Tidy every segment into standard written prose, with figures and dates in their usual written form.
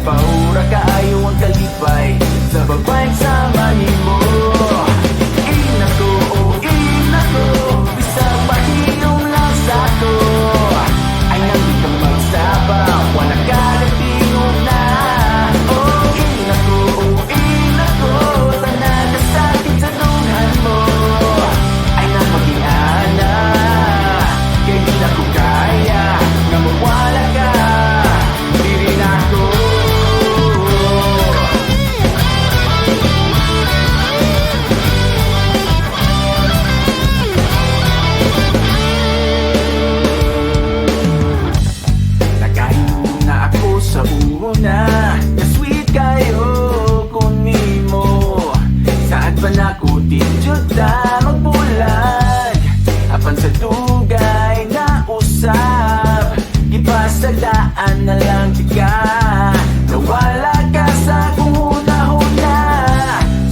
Mapaura kaayo ang kalipay sa babaeng sama nimo. Inako, oh inako, bisag mahiyong lang sa to. Ay nang di ka magsaba, wala ka natingog na. Oh inako, tanan ka sa akin sa nunghan mo. Ay nang mag-iana, kaya di na ko kaya nga mawala ka. Di rin ako. Nakahinom na ako sa una, na sweet kayo kung nimo. Saan pa na ko tinjud na magbulag, apan sa dugay na usap. Ipasagdaan na lang tika, nawala ka sa kung huna-huna.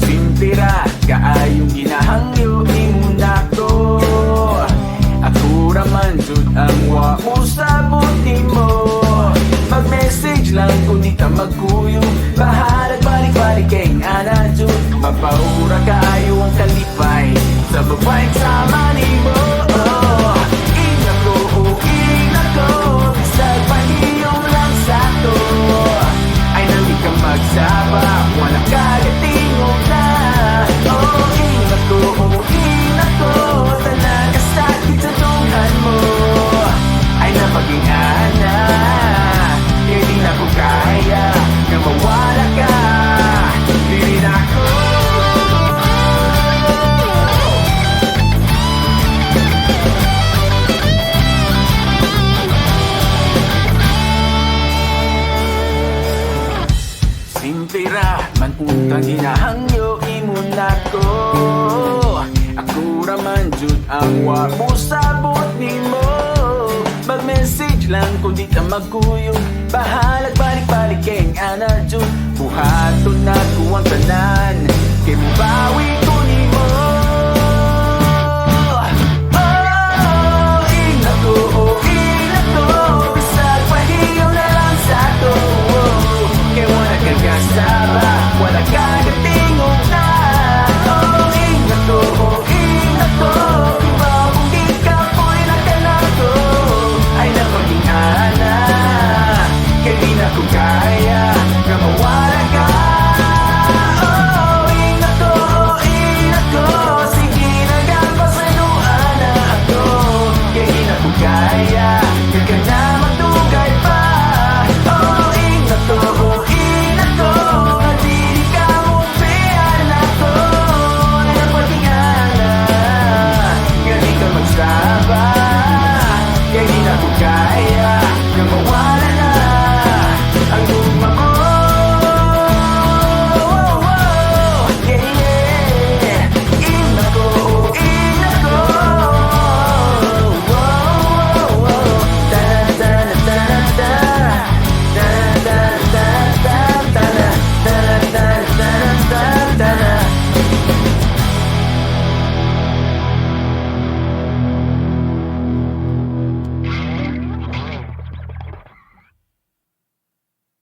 Sintira kaayong ginahangyo imuna ko. Ako raman jud ang wa mo sabot nimo. Mag-message lang kung di ka magkuyo, bahalag balik-balik kay ana jud. Mapaura kaayo ang kalipay sa babaeng sama nimo. Inako, bisag pahiyong lang sa to. Ay nang di ka magsaba, wala ka gatingog na. Oh inako, tanan ka sa akin sa tunghan mo. Ay napaging ana, kaya di na ko kaya nga mawala ka. Di rin ako. Sintira man utang ginahangyo imuna ko. Ako raman jud ang wa mo sabot nimo. Mag-message lang kung di ka magkuyo, bahalag balik-balik kay ana jud. Buhaton na ko ang tanan, kay mubawi ko